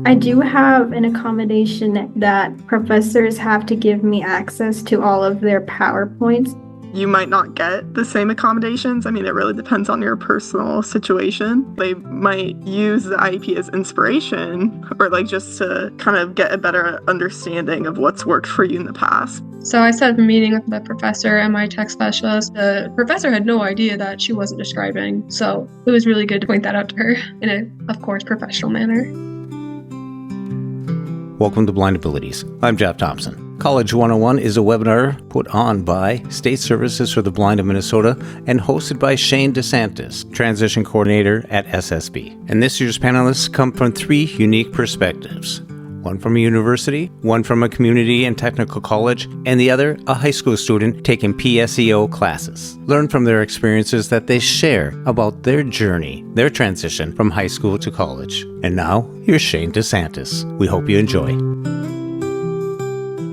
I do have an accommodation that professors have to give me access to all of their PowerPoints. You might not get the same accommodations. I mean, it really depends on your personal situation. They might use the IEP as inspiration or like just to kind of get a better understanding of what's worked for you in the past. So I set up a meeting with the professor and my tech specialist. The professor had no idea that she wasn't describing, so it was really good to point that out to her in a, of course, professional manner. Welcome to Blind Abilities. I'm Jeff Thompson. College 101 is a webinar put on by State Services for the Blind of Minnesota and hosted by Shane DeSantis, Transition Coordinator at SSB. And this year's panelists come from three unique perspectives. One from a university, one from a community and technical college, and the other a high school student taking PSEO classes. Learn from their experiences that they share about their journey, their transition from high school to college. And now, here's Shane DeSantis. We hope you enjoy.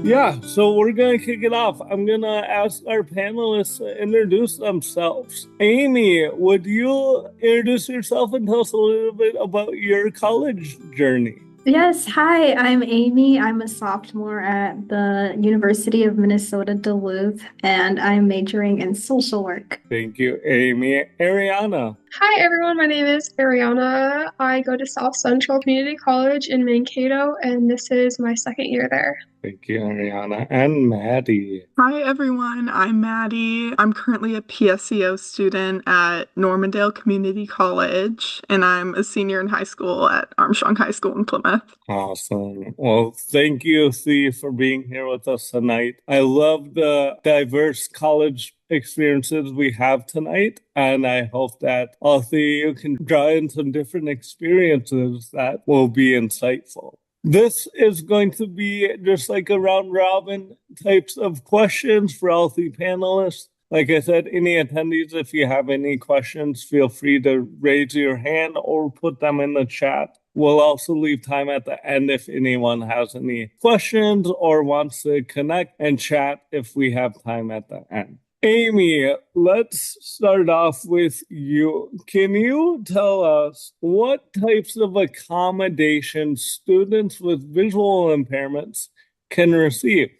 Yeah, so we're going to kick it off. I'm going to ask our panelists to introduce themselves. Amy, would you introduce yourself and tell us a little bit about your college journey? Yes, hi, I'm Amy. I'm a sophomore at the University of Minnesota Duluth, and I'm majoring in social work. Thank you, Amy. Arianna. Hi everyone, my name is Arianna. I go to South Central Community College in Mankato, and this is my second year there. Thank you, Arianna. And Maddy. Hi, everyone. I'm Maddy. I'm currently a PSEO student at Normandale Community College, and I'm a senior in high school at Armstrong High School in Plymouth. Awesome. Well, thank you, Thea, for being here with us tonight. I love the diverse college experiences we have tonight, and I hope that all three of you can draw in some different experiences that will be insightful. This is going to be just like a round robin types of questions for all three panelists. Like I said, any attendees, if you have any questions, feel free to raise your hand or put them in the chat. We'll also leave time at the end if anyone has any questions or wants to connect and chat if we have time at the end. Amy, let's start off with you. Can you tell us what types of accommodations students with visual impairments can receive?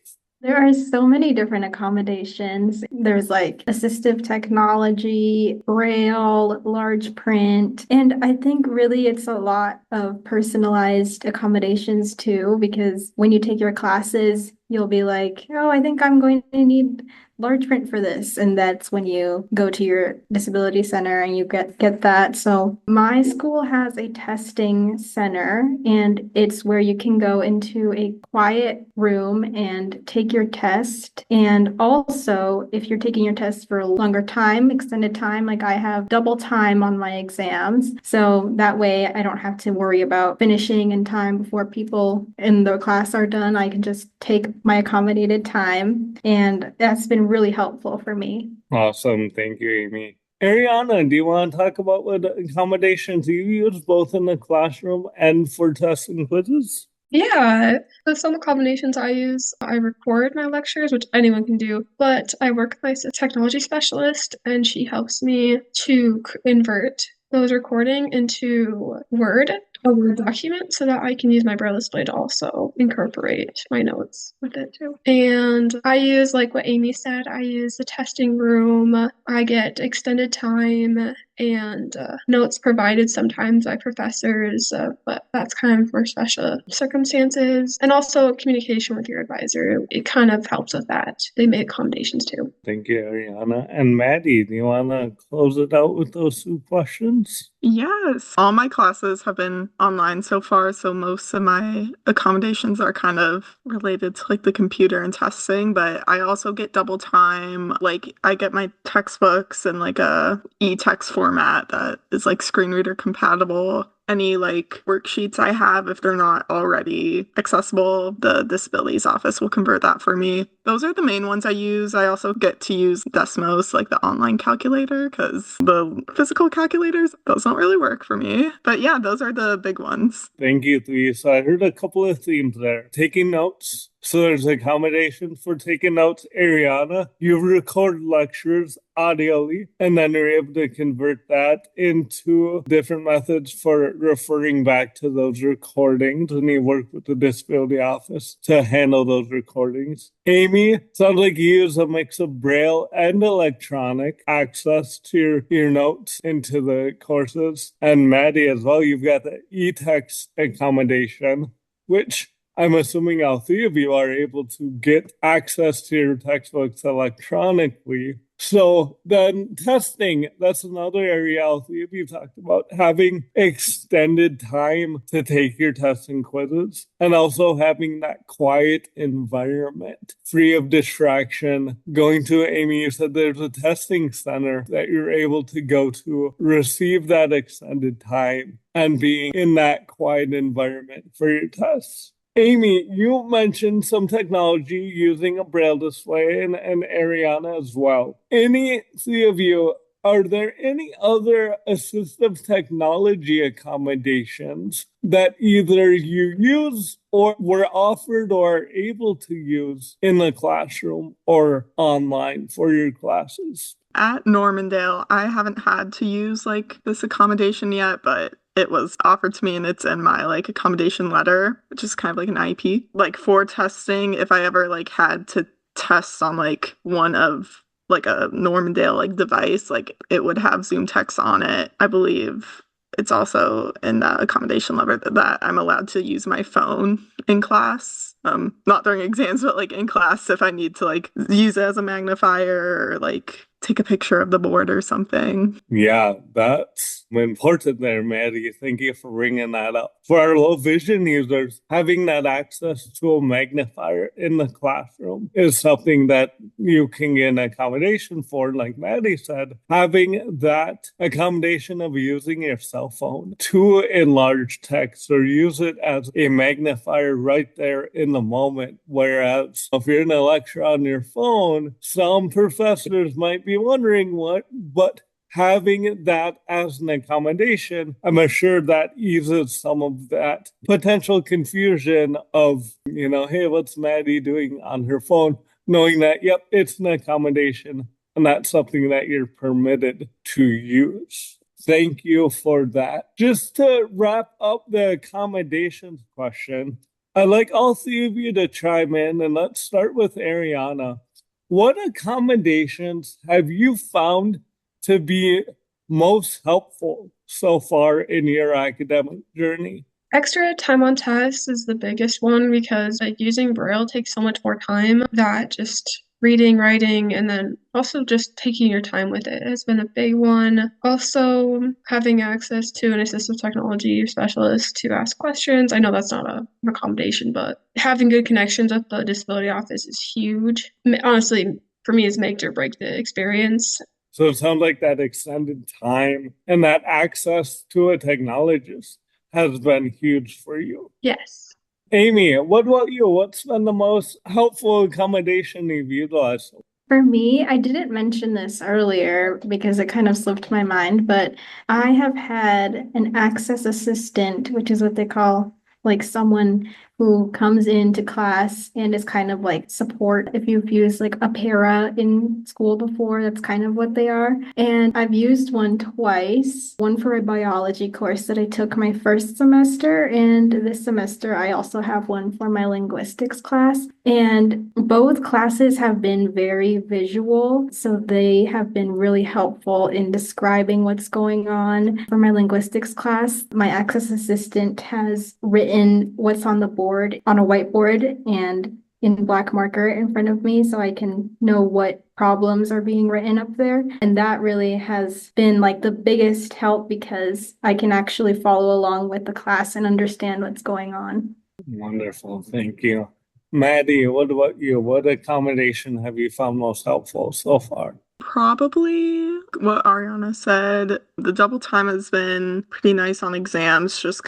There are so many different accommodations. There's like assistive technology, Braille, large print, and I think really it's a lot of personalized accommodations too, because when you take your classes, you'll be like, oh, I think I'm going to need large print for this. And that's when you go to your disability center and you get that. So my school has a testing center, and it's where you can go into a quiet room and take your test. And also, if you're taking your test for a longer time, extended time, like I have double time on my exams. So that way I don't have to worry about finishing in time before people in the class are done. I can just take my accommodated time, and that's been really helpful for me. Awesome. Thank you, Amy. Arianna, do you want to talk about what accommodations you use both in the classroom and for tests and quizzes? Yeah, so some accommodations I use, I record my lectures, which anyone can do, but I work with my technology specialist, and she helps me to convert those recording into a Word document, so that I can use my Braille display to also incorporate my notes with it too. And I use, like what Amy said, I use the testing room. I get extended time and notes provided sometimes by professors, but that's kind of for special circumstances. And also communication with your advisor. It kind of helps with that. They make accommodations too. Thank you, Arianna. And Maddy, do you want to close it out with those two questions? Yes. All my classes have been online so far, so most of my accommodations are kind of related to like the computer and testing, but I also get double time. Like I get my textbooks in like a e-text format that is like screen reader compatible. Any like worksheets I have, if they're not already accessible, the disabilities office will convert that for me. Those are the main ones I use. I also get to use Desmos, like the online calculator, because the physical calculators, those don't really work for me. But yeah, those are the big ones. Thank you, Thea. So I heard a couple of themes there. Taking notes. So there's accommodations for taking notes. Arianna, you record lectures audially, and then you're able to convert that into different methods for referring back to those recordings, and you work with the disability office to handle those recordings. Amy, sounds like you use a mix of Braille and electronic access to your notes into the courses. And Maddy as well, you've got the e-text accommodation, which I'm assuming all three of you are able to get access to your textbooks electronically. So then testing, that's another area all three of you talked about, having extended time to take your tests and quizzes, and also having that quiet environment, free of distraction. Going to, Amy, you said there's a testing center that you're able to go to, receive that extended time, and being in that quiet environment for your tests. Amy, you mentioned some technology using a Braille display and Arianna as well. Any three of you, are there any other assistive technology accommodations that either you use or were offered or are able to use in the classroom or online for your classes? At Normandale, I haven't had to use like this accommodation yet, but it was offered to me and it's in my like accommodation letter, which is kind of like an IEP. Like for testing, if I ever like had to test on like one of like a Normandale like device, like it would have Zoom text on it. I believe it's also in that accommodation letter that I'm allowed to use my phone in class. Not during exams, but like in class if I need to like use it as a magnifier or like take a picture of the board or something. Yeah, that's important there, Maddy. Thank you for bringing that up. For our low vision users, having that access to a magnifier in the classroom is something that you can get an accommodation for. Like Maddy said, having that accommodation of using your cell phone to enlarge text or use it as a magnifier right there in the moment. Whereas if you're in a lecture on your phone, some professors might be wondering but having that as an accommodation, I'm sure that eases some of that potential confusion of, hey, what's Maddy doing on her phone? Knowing that, yep, it's an accommodation and that's something that you're permitted to use. Thank you for that. Just to wrap up the accommodations question, I'd like all three of you to chime in, and let's start with Arianna. What accommodations have you found to be most helpful so far in your academic journey? Extra time on tests is the biggest one because like using Braille takes so much more time that just reading, writing, and then also just taking your time with it has been a big one. Also, having access to an assistive technology specialist to ask questions. I know that's not an accommodation, but having good connections with the disability office is huge. Honestly, for me, it's make or break the experience. So it sounds like that extended time and that access to a technologist has been huge for you. Yes. Amy, what about you? What's been the most helpful accommodation you've utilized? For me, I didn't mention this earlier because it kind of slipped my mind, but I have had an access assistant, which is what they call like someone who comes into class and is kind of like support. If you've used like a para in school before, that's kind of what they are. And I've used one twice, one for a biology course that I took my first semester, and this semester I also have one for my linguistics class. And both classes have been very visual, so they have been really helpful in describing what's going on. For my linguistics class, my access assistant has written what's on the board on a whiteboard and in black marker in front of me so I can know what problems are being written up there. And that really has been like the biggest help because I can actually follow along with the class and understand what's going on. Wonderful. Thank you. Maddy, what about you? What accommodation have you found most helpful so far? Probably what Arianna said. The double time has been pretty nice on exams, just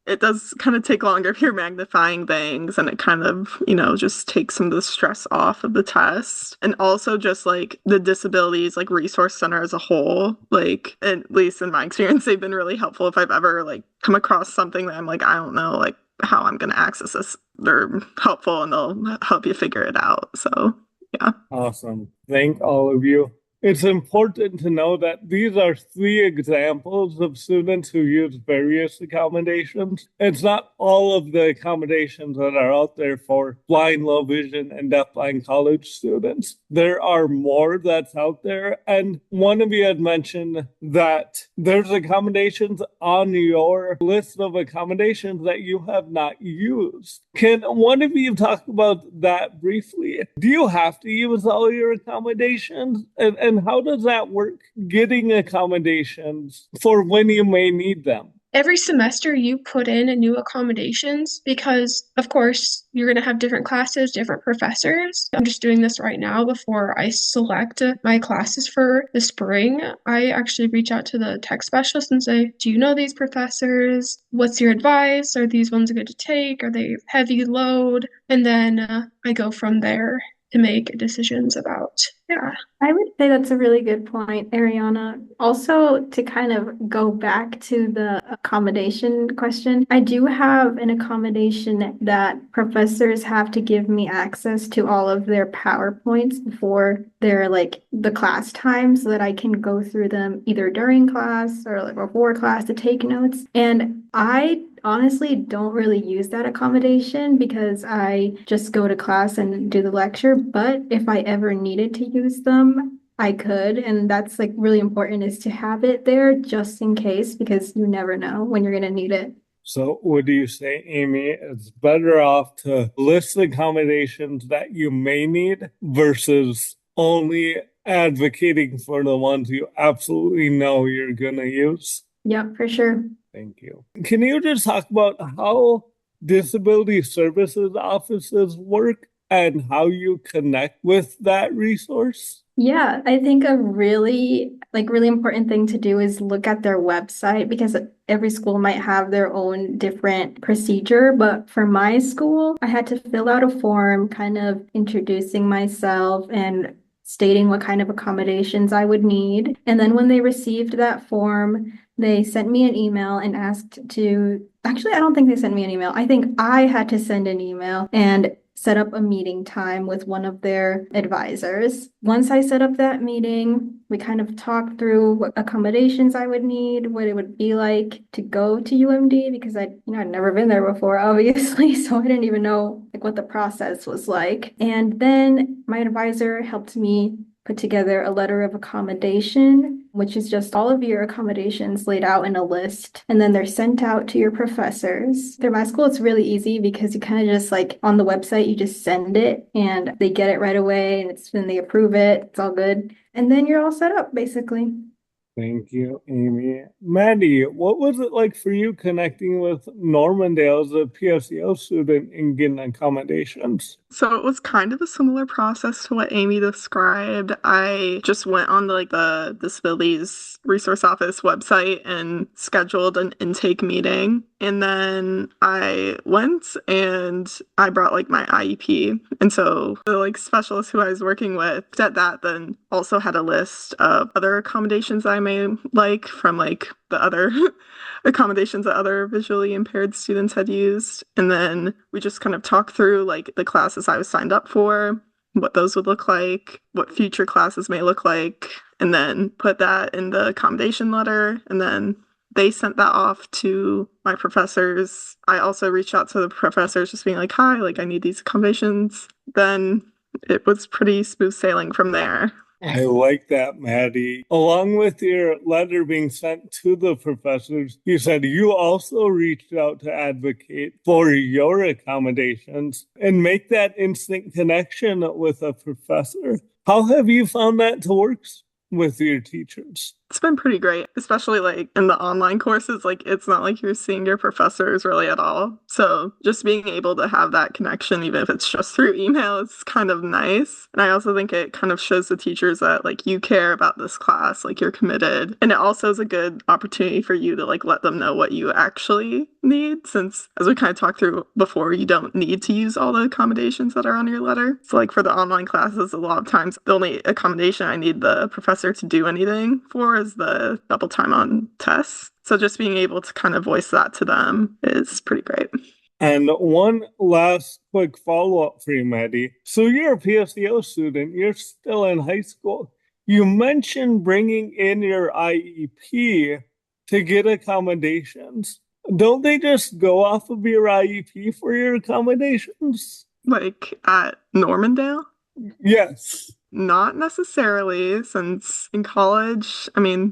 it does kind of take longer if you're magnifying things, and it kind of, just takes some of the stress off of the test. And also just like the disabilities like resource center as a whole, like at least in my experience, they've been really helpful. If I've ever like come across something that I'm like, I don't know, like how I'm going to access this, they're helpful and they'll help you figure it out. So yeah. Awesome. Thank all of you. it's important to know that these are 3 examples of students who use various accommodations. It's not all of the accommodations that are out there for blind, low vision, and deafblind college students. There are more that's out there. And one of you had mentioned that there's accommodations on your list of accommodations that you have not used. Can one of you talk about that briefly? Do you have to use all your accommodations? And how does that work, getting accommodations for when you may need them? Every semester you put in new accommodations because, of course, you're going to have different classes, different professors. I'm just doing this right now before I select my classes for the spring. I actually reach out to the tech specialist and say, do you know these professors? What's your advice? Are these ones good to take? Are they heavy load? And then I go from there to make decisions about, yeah. I would say that's a really good point, Ariana. Also, to kind of go back to the accommodation question, I do have an accommodation that professors have to give me access to all of their PowerPoints before their the class time so that I can go through them either during class or like before class to take notes. And I honestly don't really use that accommodation because I just go to class and do the lecture. But if I ever needed to use them, I could. And that's like really important is to have it there just in case because you never know when you're going to need it. So would you say, Amy, it's better off to list the accommodations that you may need versus only advocating for the ones you absolutely know you're going to use? Yep, for sure. Thank you. Can you just talk about how disability services offices work and how you connect with that resource? Yeah, I think a really important thing to do is look at their website because every school might have their own different procedure. But for my school, I had to fill out a form kind of introducing myself and stating what kind of accommodations I would need. And then when they received that form, they sent me an email and asked to, actually, I don't think they sent me an email. I think I had to send an email and set up a meeting time with one of their advisors. Once I set up that meeting, we kind of talked through what accommodations I would need, what it would be like to go to UMD because I'd never been there before, obviously, so I didn't even know what the process was like. And then my advisor helped me put together a letter of accommodation, which is just all of your accommodations laid out in a list. And then they're sent out to your professors. Through my school, it's really easy because you kind of just on the website, you just send it and they get it right away and then they approve it. It's all good. And then you're all set up, basically. Thank you, Amy. Maddy, what was it like for you connecting with Normandale as a PSEO student and getting accommodations? So it was kind of a similar process to what Amy described. I just went on the Disabilities Resource Office website and scheduled an intake meeting. And then I went and I brought my IEP. And so the specialist who I was working with at that then also had a list of other accommodations I may like from the other accommodations that other visually impaired students had used. And then we just kind of talked through the classes I was signed up for, what those would look like, what future classes may look like, and then put that in the accommodation letter. And then they sent that off to my professors. I also reached out to the professors just being like, hi, I need these accommodations. Then it was pretty smooth sailing from there. I like that, Maddy. Along with your letter being sent to the professors, you said you also reached out to advocate for your accommodations and make that instant connection with a professor. How have you found that to work with your teachers? It's been pretty great, especially in the online courses. It's not like you're seeing your professors really at all. So just being able to have that connection, even if it's just through email, is kind of nice. And I also think it kind of shows the teachers that you care about this class, you're committed. And it also is a good opportunity for you to let them know what you actually need, since as we kind of talked through before, you don't need to use all the accommodations that are on your letter. So for the online classes, a lot of times the only accommodation I need the professor to do anything for is the double time on tests. So just being able to kind of voice that to them is pretty great. And one last quick follow-up for you, Maddy. So you're a PSEO student, you're still in high school. You mentioned bringing in your IEP to get accommodations. Don't they just go off of your IEP for your accommodations? Like at Normandale? Yes. Not necessarily, since in college,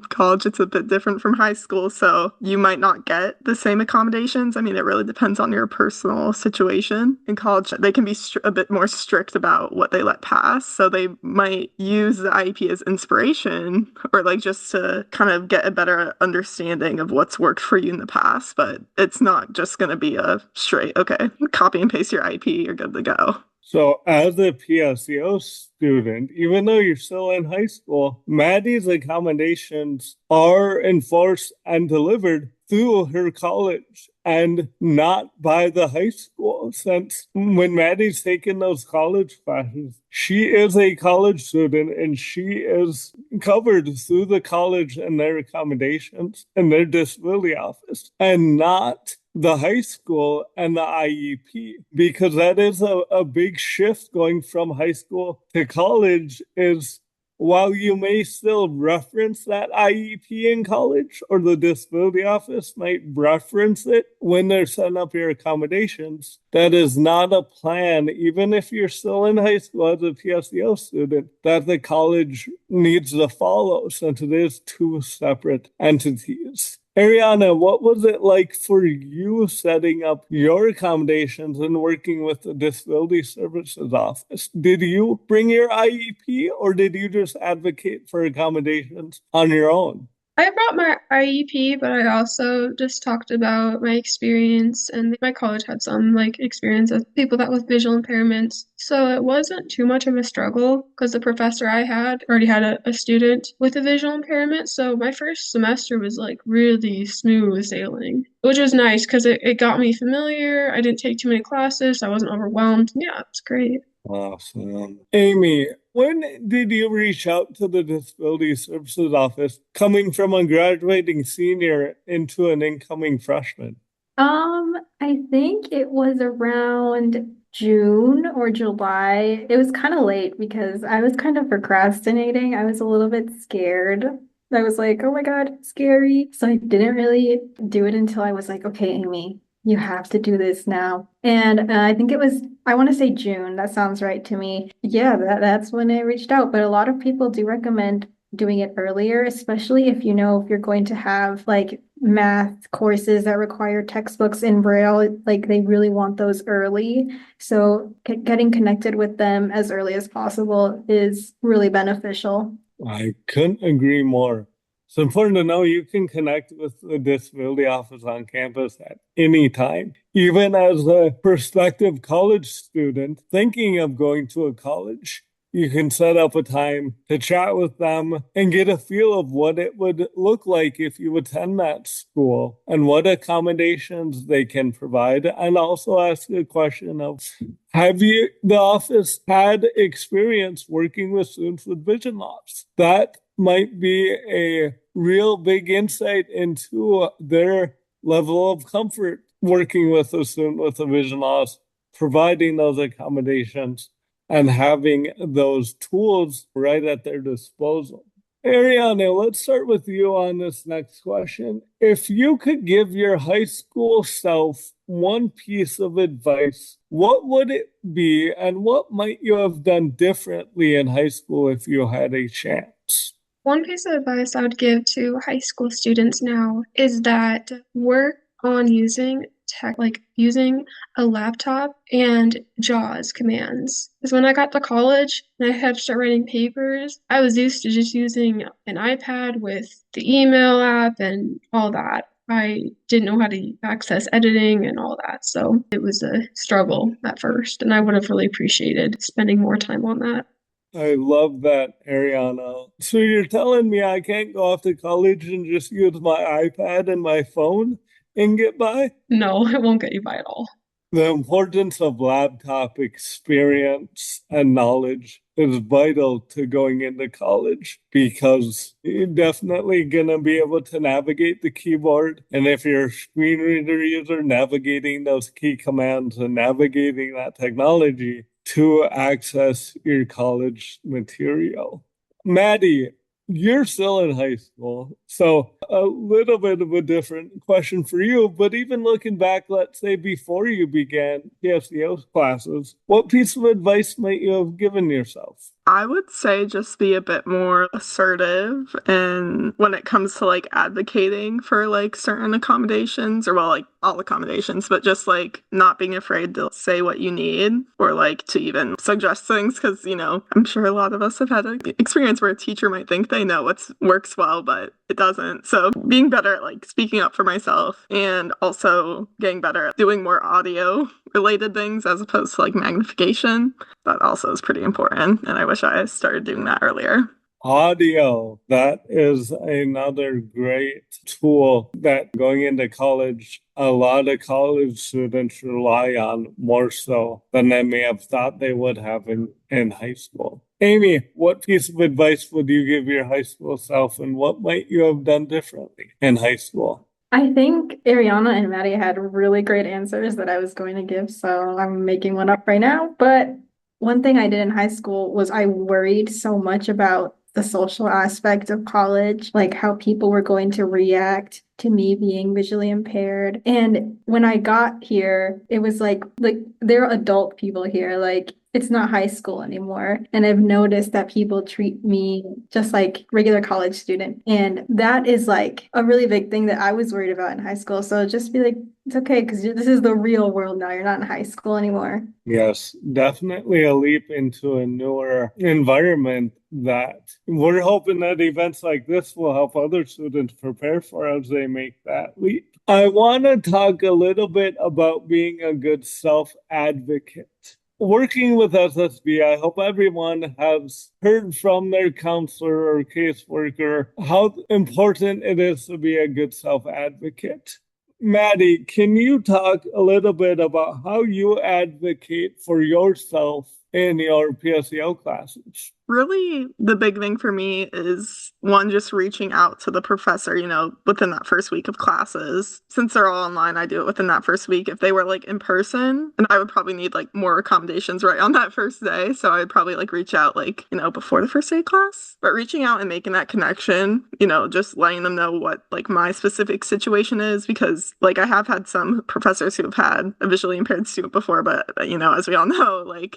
college it's a bit different from high school, so you might not get the same accommodations. It really depends on your personal situation. In college, they can be a bit more strict about what they let pass, so they might use the IEP as inspiration or like just to kind of get a better understanding of what's worked for you in the past, but it's not just going to be a straight, okay, copy and paste your IEP, you're good to go. So as a PSEO student, even though you're still in high school, Maddy's accommodations are enforced and delivered through her college and not by the high school. Since when Maddy's taking those college classes, she is a college student and she is covered through the college and their accommodations and their disability office, and not the high school and the IEP, because that is a big shift going from high school to college. Is while you may still reference that IEP in college, or the disability office might reference it when they're setting up your accommodations, that is not a plan, even if you're still in high school as a PSEO student, that the college needs to follow, since it is two separate entities. Arianna, what was it like for you setting up your accommodations and working with the Disability Services Office? Did you bring your IEP, or did you just advocate for accommodations on your own? I brought my IEP, but I also just talked about my experience, and my college had some experience with people that with visual impairments. So it wasn't too much of a struggle because the professor I had already had a student with a visual impairment. So my first semester was really smooth sailing, which was nice because it got me familiar. I didn't take too many classes, so I wasn't overwhelmed. Yeah, it's great. Awesome. Amy, when did you reach out to the Disability Services Office, coming from a graduating senior into an incoming freshman? I think it was around June or July. It was kind of late because I was kind of procrastinating. I was a little bit scared. I was like, oh my God, scary. So I didn't really do it until I was like, okay, Amy, you have to do this now. And I think it was, I want to say June. That sounds right to me. Yeah, that's when I reached out. But a lot of people do recommend doing it earlier, especially if you know if you're going to have math courses that require textbooks in Braille, like they really want those early. So getting connected with them as early as possible is really beneficial. I couldn't agree more. It's important to know you can connect with the disability office on campus at any time. Even as a prospective college student thinking of going to a college, you can set up a time to chat with them and get a feel of what it would look like if you attend that school and what accommodations they can provide. And also ask a question of, have you, the office, had experience working with students with vision loss? That might be a real big insight into their level of comfort working with a student with a vision loss, providing those accommodations and having those tools right at their disposal. Arianna, let's start with you on this next question. If you could give your high school self one piece of advice, what would it be, and what might you have done differently in high school if you had a chance? One piece of advice I would give to high school students now is that work on using tech, using a laptop and JAWS commands. Because when I got to college and I had to start writing papers, I was used to just using an iPad with the email app and all that. I didn't know how to access editing and all that. So it was a struggle at first, and I would have really appreciated spending more time on that. I love that, Arianna. So you're telling me I can't go off to college and just use my iPad and my phone and get by? No, it won't get you by at all. The importance of laptop experience and knowledge is vital to going into college, because you're definitely going to be able to navigate the keyboard. And if you're a screen reader user, navigating those key commands and navigating that technology to access your college material. Maddy, you're still in high school, so a little bit of a different question for you. But even looking back, let's say before you began PSEO classes, what piece of advice might you have given yourself? I would say just be a bit more assertive and when it comes to like advocating for like certain accommodations or well like all accommodations, but just like not being afraid to say what you need or like to even suggest things because I'm sure a lot of us have had an experience where a teacher might think they know what works well, but it doesn't. So being better at like speaking up for myself and also getting better at doing more audio related things as opposed to like magnification. That also is pretty important. And I wish I started doing that earlier. Audio, that is another great tool that going into college, a lot of college students rely on more so than they may have thought they would have in high school. Amy, what piece of advice would you give your high school self and what might you have done differently in high school? I think Arianna and Maddy had really great answers that I was going to give, so I'm making one up right now. But one thing I did in high school was I worried so much about the social aspect of college, like how people were going to react to me being visually impaired. And when I got here, it was like there are adult people here, like it's not high school anymore. And I've noticed that people treat me just like regular college student. And that is like a really big thing that I was worried about in high school. So just be like, it's okay because this is the real world now. You're not in high school anymore. Yes, definitely a leap into a newer environment that we're hoping that events like this will help other students prepare for as they make that leap. I want to talk a little bit about being a good self-advocate. Working with SSB, I hope everyone has heard from their counselor or caseworker how important it is to be a good self-advocate. Maddy, can you talk a little bit about how you advocate for yourself in your PSEO classes? Really, the big thing for me is one, just reaching out to the professor, within that first week of classes. Since they're all online, I do it within that first week. If they were like in person, and I would probably need like more accommodations right on that first day. So I'd probably like reach out like, before the first day of class. But reaching out and making that connection, just letting them know what like my specific situation is because like I have had some professors who have had a visually impaired student before, but as we all know, like,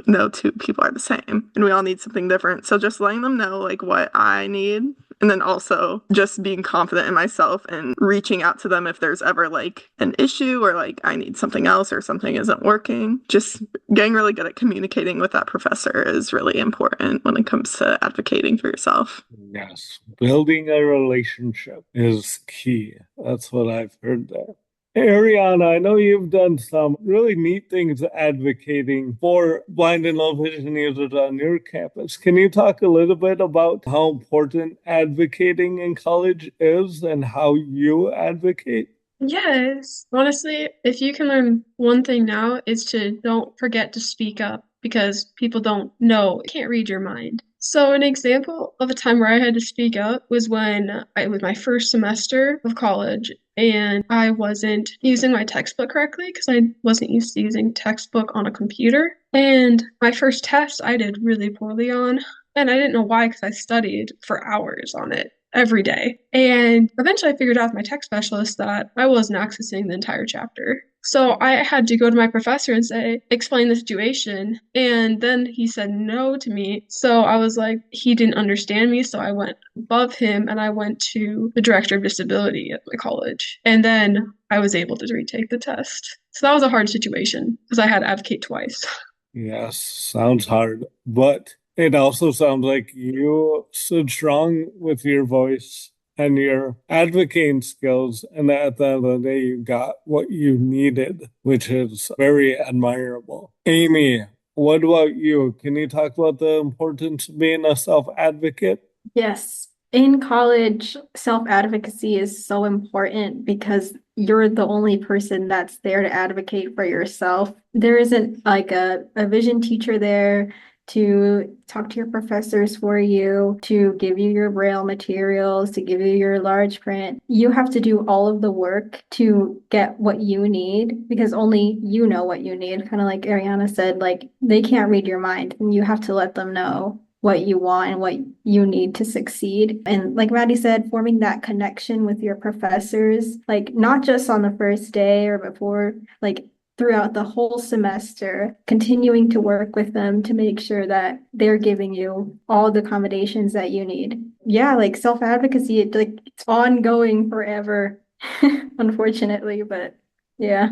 no two people are the same and we all need something different. So just letting them know like what I need and then also just being confident in myself and reaching out to them if there's ever like an issue or like I need something else or something isn't working. Just getting really good at communicating with that professor is really important when it comes to advocating for yourself. Yes, building a relationship is key. That's what I've heard there. Arianna, I know you've done some really neat things advocating for blind and low vision users on your campus. Can you talk a little bit about how important advocating in college is and how you advocate? Yes, honestly, if you can learn one thing now, is to don't forget to speak up because people don't know, can't read your mind. So an example of a time where I had to speak up was when it was my first semester of college and I wasn't using my textbook correctly because I wasn't used to using textbook on a computer. And my first test I did really poorly on, and I didn't know why because I studied for hours on it every day. And eventually I figured out with my tech specialist that I wasn't accessing the entire chapter. So I had to go to my professor and say, explain the situation. And then he said no to me. So I was like, he didn't understand me. So I went above him and I went to the director of disability at my college. And then I was able to retake the test. So that was a hard situation because I had to advocate twice. Yes, sounds hard, but it also sounds like you stood strong with your voice and your advocating skills, and at the end of the day, you got what you needed, which is very admirable. Amy, what about you? Can you talk about the importance of being a self-advocate? Yes. In college, self-advocacy is so important because you're the only person that's there to advocate for yourself. There isn't like a vision teacher there to talk to your professors for you, to give you your Braille materials, to give you your large print. You have to do all of the work to get what you need because only you know what you need. Kind of like Arianna said, like they can't read your mind and you have to let them know. what you want and what you need to succeed. And like Maddy said, forming that connection with your professors, like not just on the first day or before, like throughout the whole semester, continuing to work with them to make sure that they're giving you all the accommodations that you need. Yeah, like self-advocacy, it's ongoing forever, unfortunately, but yeah.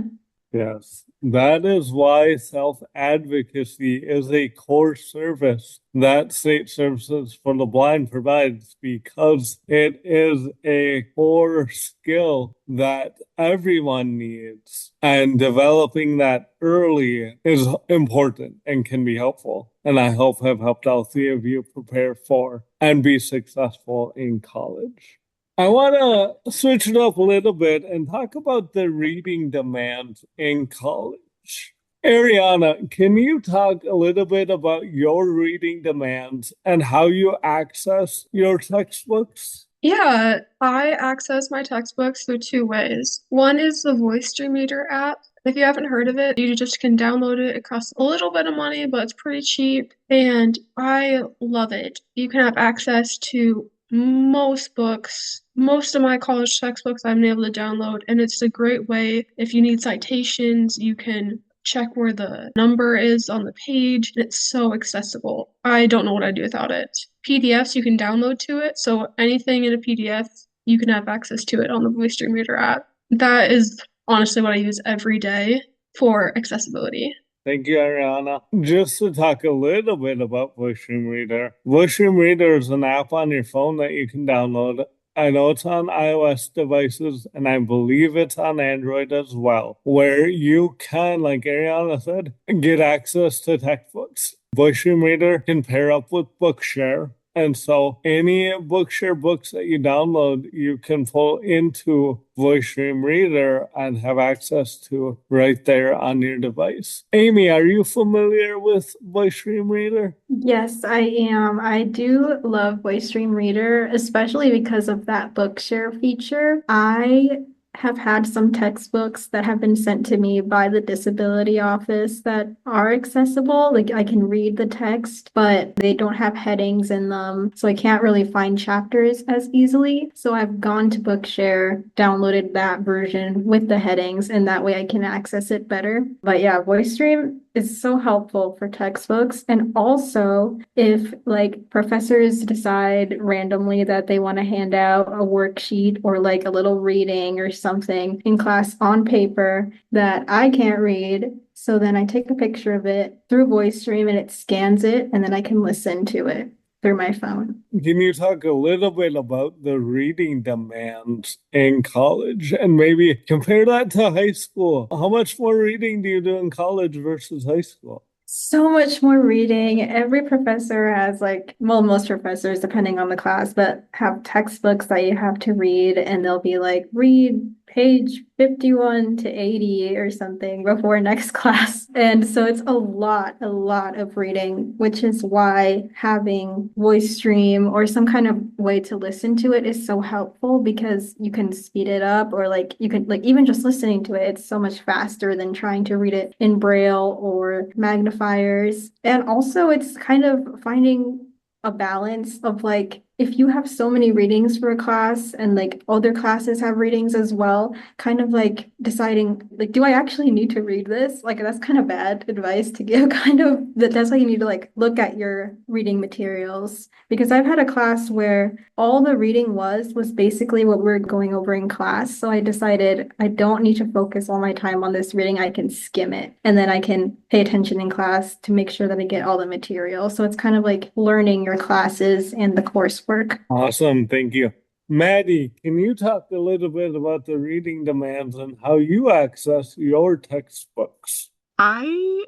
Yes, that is why self-advocacy is a core service that State Services for the Blind provides, because it is a core skill that everyone needs. And developing that early is important and can be helpful. And I hope have helped all three of you prepare for and be successful in college. I want to switch it up a little bit and talk about the reading demand in college. Arianna, can you talk a little bit about your reading demands and how you access your textbooks? Yeah, I access my textbooks through two ways. One is the Voice Stream Reader app. If you haven't heard of it, you just can download it. It costs a little bit of money, but it's pretty cheap, and I love it. You can have access to most books. Most of my college textbooks I've been able to download, and it's a great way if you need citations, you can check where the number is on the page. It's so accessible. I don't know what I'd do without it. PDFs you can download to it, so anything in a PDF, you can have access to it on the Voice Stream Reader app. That is honestly what I use every day for accessibility. Thank you, Arianna. Just to talk a little bit about Voice Reader. Voice Reader is an app on your phone that you can download. I know it's on iOS devices, and I believe it's on Android as well, where you can, like Arianna said, get access to textbooks. Voice Reader can pair up with Bookshare. And so any Bookshare books that you download, you can pull into Voice Reader and have access to right there on your device. Amy, are you familiar with Voice Reader? Yes, I am. I do love Voice Stream Reader, especially because of that Bookshare feature. I have had some textbooks that have been sent to me by the disability office that are accessible. Like I can read the text, but they don't have headings in them, so I can't really find chapters as easily. So I've gone to Bookshare, downloaded that version with the headings, and that way I can access it better. But yeah, Voice Stream is so helpful for textbooks. And also, if like professors decide randomly that they want to hand out a worksheet or like a little reading or something in class on paper that I can't read, so then I take a picture of it through Voice Stream and it scans it, and then I can listen to it through my phone. Can you talk a little bit about the reading demands in college and maybe compare that to high school? How much more reading do you do in college versus high school? So much more reading. Every professor has like, well, most professors, depending on the class, but have textbooks that you have to read, and they'll be like, read page 51 to 80 or something before next class. And so it's a lot of reading, which is why having Voice Stream or some kind of way to listen to it is so helpful, because you can speed it up, or like you can like even just listening to it, it's so much faster than trying to read it in Braille or magnifiers. And also it's kind of finding a balance of like, if you have so many readings for a class and like other classes have readings as well, kind of like deciding like, do I actually need to read this? Like that's kind of bad advice to give, kind of. That's why you need to like look at your reading materials, because I've had a class where all the reading was basically what we're going over in class. So I decided I don't need to focus all my time on this reading. I can skim it, and then I can pay attention in class to make sure that I get all the material. So it's kind of like learning your classes and the coursework. Awesome, thank you. Maddy, can you talk a little bit about the reading demands and how you access your textbooks? I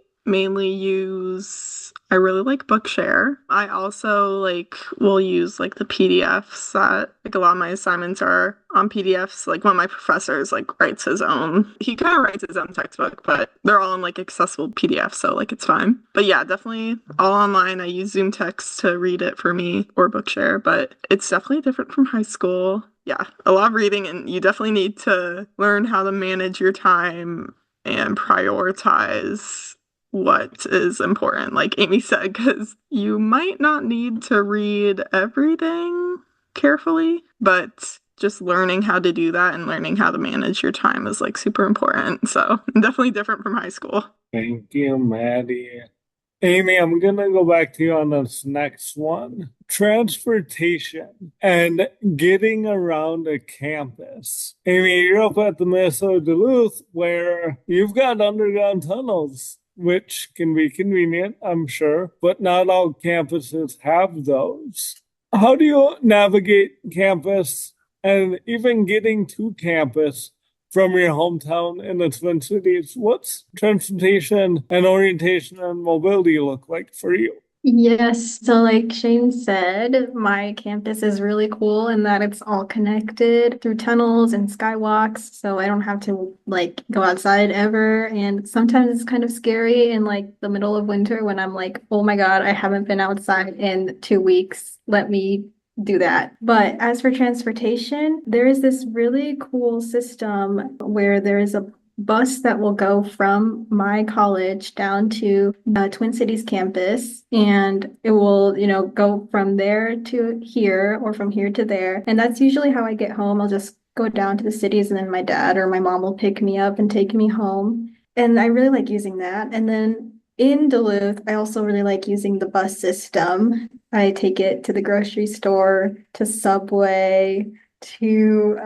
I really like Bookshare. I also will use the PDFs that a lot of my assignments are on PDFs. Like one of my professors writes his own. He kind of writes his own textbook, but they're all in accessible PDFs, so it's fine. But yeah, definitely all online. I use Zoom Text to read it for me, or Bookshare, but it's definitely different from high school. Yeah, a lot of reading, and you definitely need to learn how to manage your time and prioritize what is important, like Amy said, because you might not need to read everything carefully, but just learning how to do that and learning how to manage your time is like super important. So definitely different from high school. Thank you, Maddy. Amy, I'm going to go back to you on this next one. Transportation and getting around a campus. Amy, you're up at the Minnesota Duluth where you've got underground tunnels, which can be convenient, I'm sure, but not all campuses have those. How do you navigate campus and even getting to campus from your hometown in the Twin Cities? What's transportation and orientation and mobility look like for you? Yes, so like Shane said, my campus is really cool in that it's all connected through tunnels and skywalks, so I don't have to like go outside ever. And sometimes it's kind of scary in like the middle of winter when I'm like, oh my God, I haven't been outside in 2 weeks. Let me do that. But as for transportation, there is this really cool system where there is a bus that will go from my college down to the Twin Cities campus, and it will, go from there to here or from here to there. And that's usually how I get home. I'll just go down to the cities and then my dad or my mom will pick me up and take me home. And I really like using that. And then in Duluth, I also really like using the bus system. I take it to the grocery store, to Subway, to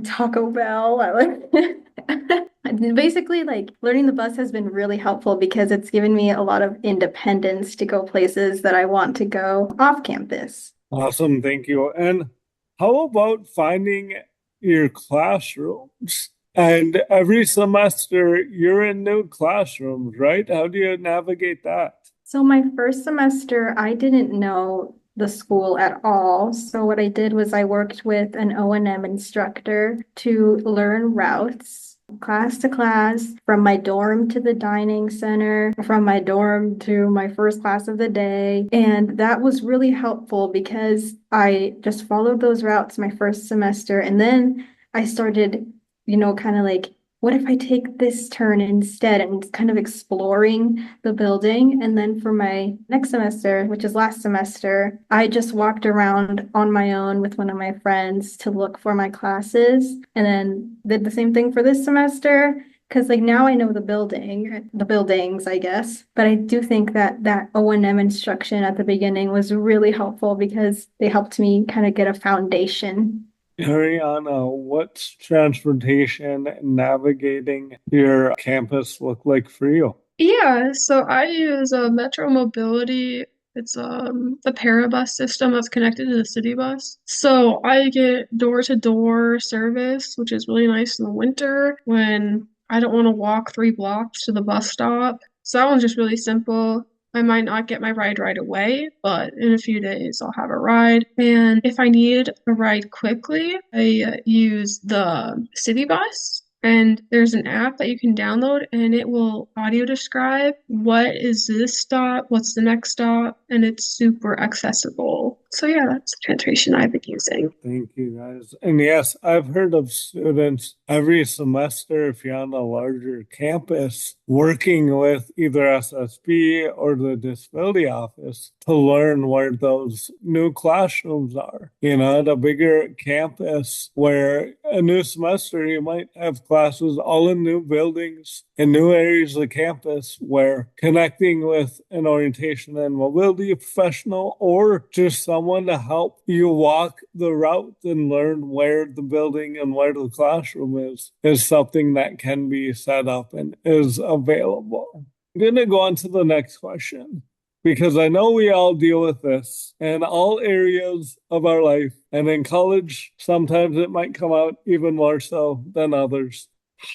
Taco Bell. I like basically like learning the bus has been really helpful because it's given me a lot of independence to go places that I want to go off campus. Awesome, thank you. And how about finding your classrooms? And every semester you're in new classrooms, right? How do you navigate that? So my first semester, I didn't know the school at all. So what I did was I worked with an O&M instructor to learn routes class to class, from my dorm to the dining center, from my dorm to my first class of the day. And that was really helpful because I just followed those routes my first semester. And then I started, kind of like, what if I take this turn instead, and kind of exploring the building. And then for my next semester, which is last semester, I just walked around on my own with one of my friends to look for my classes, and then did the same thing for this semester. Because like now I know the buildings, I guess. But I do think that O&M instruction at the beginning was really helpful because they helped me kind of get a foundation. Arianna, what's transportation and navigating your campus look like for you? Yeah, so I use a Metro Mobility. It's the Parabus system that's connected to the city bus. So I get door-to-door service, which is really nice in the winter when I don't want to walk 3 blocks to the bus stop. So that one's just really simple. I might not get my ride right away, but in a few days I'll have a ride. And if I need a ride quickly, I use the city bus. And there's an app that you can download and it will audio describe what is this stop, what's the next stop, and it's super accessible. So yeah, that's the translation I've been using. Thank you, guys. And yes, I've heard of students every semester, if you're on a larger campus, working with either SSB or the disability office to learn where those new classrooms are. At a bigger campus where a new semester you might have classes all in new buildings in new areas of campus, where connecting with an orientation and mobility professional or just someone to help you walk the route and learn where the building and where the classroom is something that can be set up and is available. I'm going to go on to the next question, because I know we all deal with this in all areas of our life. And in college, sometimes it might come out even more so than others.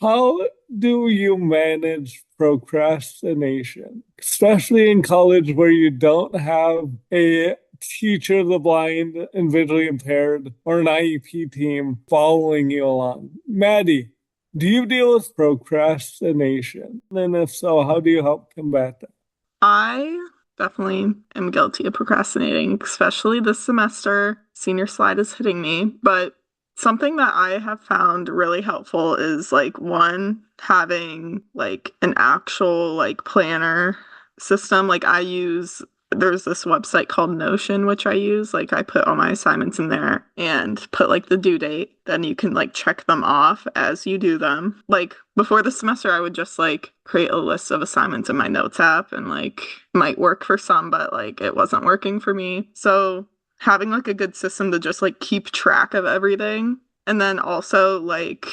How do you manage procrastination, especially in college where you don't have a teacher of the blind and visually impaired or an IEP team following you along? Maddy, do you deal with procrastination? And if so, how do you help combat that? I definitely am guilty of procrastinating, especially this semester. Senior slide is hitting me, but Something that I have found really helpful is like one, having like an actual like planner system. Like there's this website called Notion, which I use. Like I put all my assignments in there and put like the due date. Then you can like check them off as you do them. Like before the semester, I would just like create a list of assignments in my notes app and like might work for some, but like it wasn't working for me. So having like a good system to just like keep track of everything. And then also like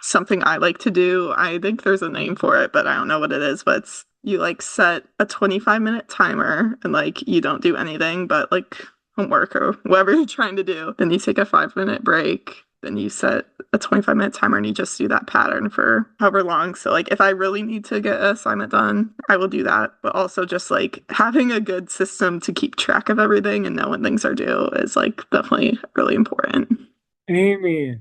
something I like to do, I think there's a name for it, but I don't know what it is, but it's you like set a 25-minute timer and like you don't do anything but like homework or whatever you're trying to do. Then you take a 5-minute break. Then you set a 25-minute timer and you just do that pattern for however long. So like if I really need to get an assignment done, I will do that. But also just like having a good system to keep track of everything and know when things are due is like definitely really important. Amy,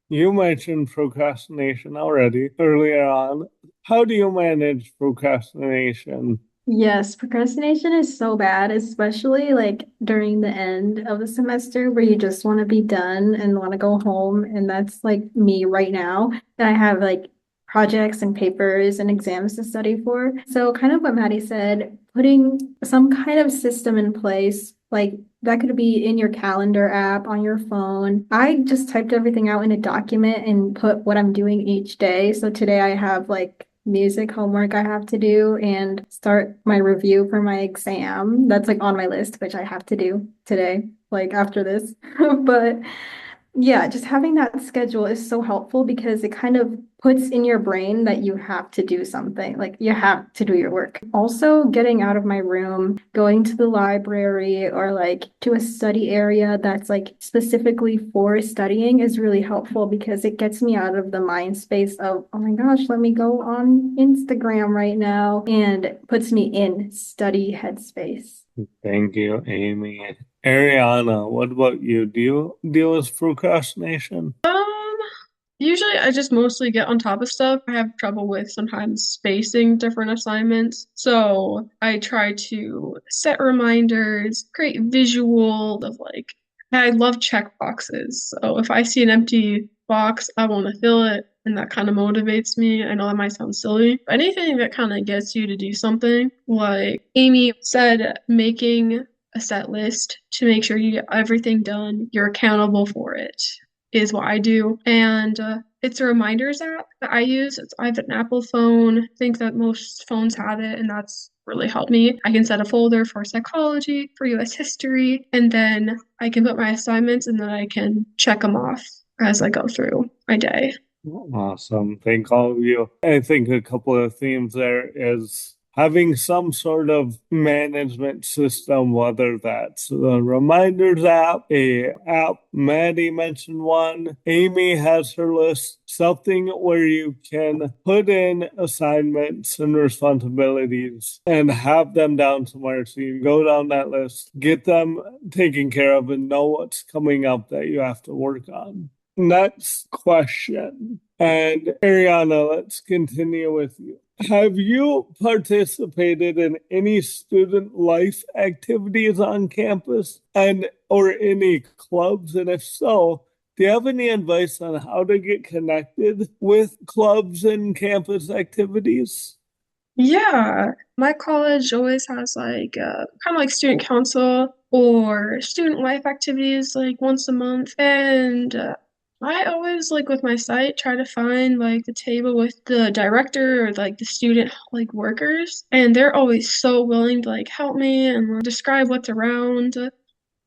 you mentioned procrastination already earlier on. How do you manage procrastination? Yes, procrastination is so bad, especially like during the end of the semester where you just want to be done and want to go home. And that's like me right now. I have like projects and papers and exams to study for. So, kind of what Maddie said, putting some kind of system in place, like that could be in your calendar app on your phone. I just typed everything out in a document and put what I'm doing each day. So, today I have like music homework I have to do and start my review for my exam. That's like on my list, which I have to do today, like after this. But yeah, just having that schedule is so helpful because it kind of puts in your brain that you have to do something, like you have to do your work. Also, getting out of my room, going to the library or like to a study area that's like specifically for studying is really helpful because it gets me out of the mind space of, oh my gosh, let me go on Instagram right now, and puts me in study headspace. Thank you, Amy. Ariana, what about you? Do you deal with procrastination? Usually I just mostly get on top of stuff. I have trouble with sometimes spacing different assignments. So I try to set reminders, create visual of like, I love check boxes. So if I see an empty box, I want to fill it. And that kind of motivates me. I know that might sound silly, but anything that kind of gets you to do something, like Amy said, making a set list to make sure you get everything done, you're accountable for it is what I do. And it's a reminders app that I use. I have an Apple phone. I think that most phones have it, and that's really helped me. I can set a folder for psychology, for US history, and then I can put my assignments and then I can check them off as I go through my day. Awesome. Thank all of you. I think a couple of themes there is having some sort of management system, whether that's the reminders app, a app, Maddy mentioned one, Amy has her list, something where you can put in assignments and responsibilities and have them down somewhere so you can go down that list, get them taken care of, and know what's coming up that you have to work on. Next question. And Ariana, let's continue with you. Have you participated in any student life activities on campus or any clubs? And if so, do you have any advice on how to get connected with clubs and campus activities? Yeah, my college always has like kind of like student council or student life activities like once a month. And I always like with my site try to find like the table with the director or like the student like workers, and they're always so willing to like help me and like, describe what's around.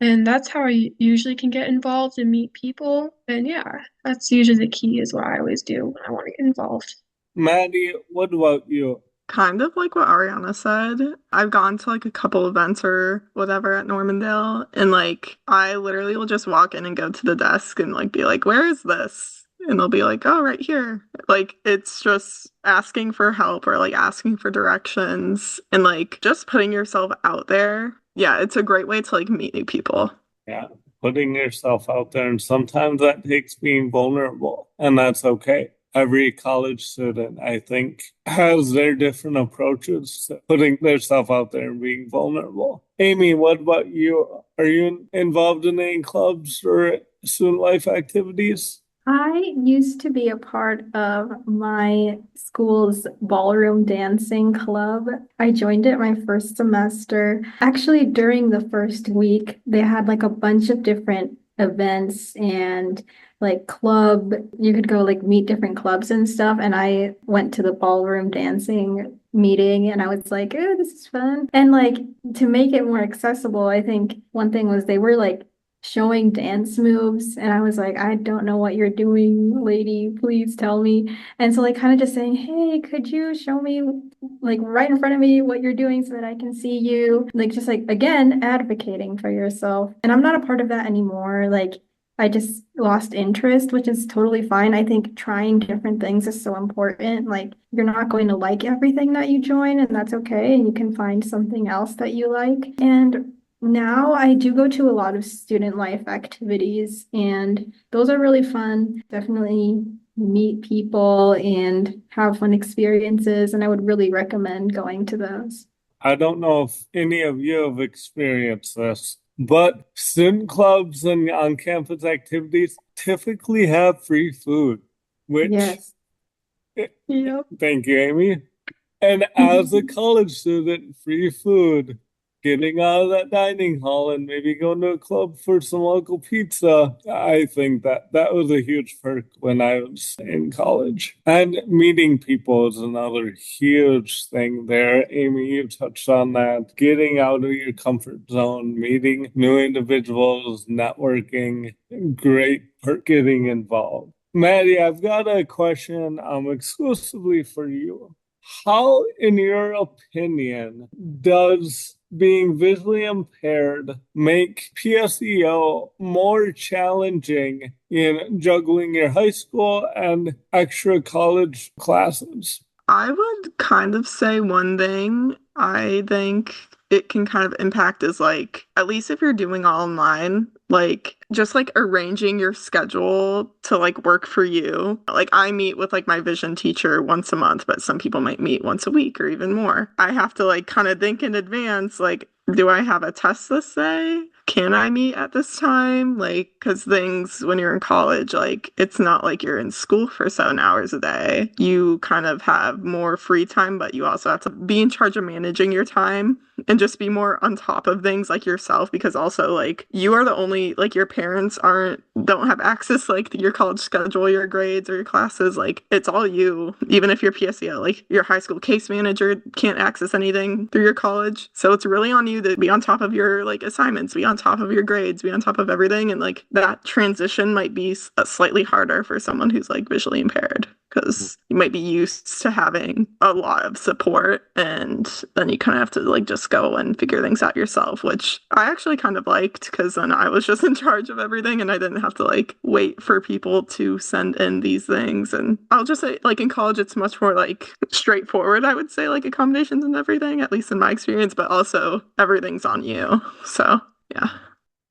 And that's how I usually can get involved and meet people. And yeah, that's usually the key is what I always do when I want to get involved. Maddy, what about you? Kind of like what Ariana said. I've gone to like a couple events or whatever at Normandale, and like I literally will just walk in and go to the desk and like be like, "Where is this?" And they'll be like, "Oh, right here." Like it's just asking for help or like asking for directions and like just putting yourself out there. Yeah, it's a great way to like meet new people. Yeah, putting yourself out there, and sometimes that takes being vulnerable, and that's okay. Every college student, I think, has their different approaches to putting themselves out there and being vulnerable. Amy, what about you? Are you involved in any clubs or student life activities? I used to be a part of my school's ballroom dancing club. I joined it my first semester. Actually, during the first week, they had like a bunch of different events and like club. You could go like meet different clubs and stuff. And I went to the ballroom dancing meeting and I was like, oh, this is fun. And like to make it more accessible, I think one thing was they were like showing dance moves and I was like, I don't know what you're doing, lady, please tell me. And so like kind of just saying, hey, could you show me like right in front of me what you're doing so that I can see you? Like just like again, advocating for yourself. And I'm not a part of that anymore. Like I just lost interest, which is totally fine. I think trying different things is so important. Like you're not going to like everything that you join, and that's okay. And you can find something else that you like. And now I do go to a lot of student life activities, and those are really fun. Definitely meet people and have fun experiences, and I would really recommend going to those. I don't know if any of you have experienced this, but student clubs and on-campus activities typically have free food, which, Yes. Yep. thank you, Amy. And as a college student, free food, getting out of that dining hall and maybe going to a club for some local pizza, I think that was a huge perk when I was in college. And meeting people is another huge thing there. Amy, you touched on that. Getting out of your comfort zone, meeting new individuals, networking, great perk getting involved. Maddy, I've got a question exclusively for you. How, in your opinion, does being visually impaired make PSEO more challenging in juggling your high school and extra college classes? I would kind of say one thing I think it can kind of impact is like, at least if you're doing all online, like just like arranging your schedule to like work for you. Like I meet with like my vision teacher once a month, but some people might meet once a week or even more. I have to like kind of think in advance, like, do I have a test this day? Can I meet at this time? Like, because things when you're in college, like, it's not like you're in school for 7 hours a day. You kind of have more free time, but you also have to be in charge of managing your time and just be more on top of things like yourself, because also like you are the only, like your parents don't have access like to your college schedule, your grades or your classes. Like it's all you. Even if you're PSEO, like your high school case manager can't access anything through your college. So it's really on you to be on top of your like assignments, be on top of your grades, be on top of everything. And like that transition might be slightly harder for someone who's like visually impaired, because you might be used to having a lot of support and then you kind of have to like just go and figure things out yourself, which I actually kind of liked, because then I was just in charge of everything and I didn't have to like wait for people to send in these things. And I'll just say like in college it's much more like straightforward, I would say, like accommodations and everything, at least in my experience, but also everything's on you. So yeah.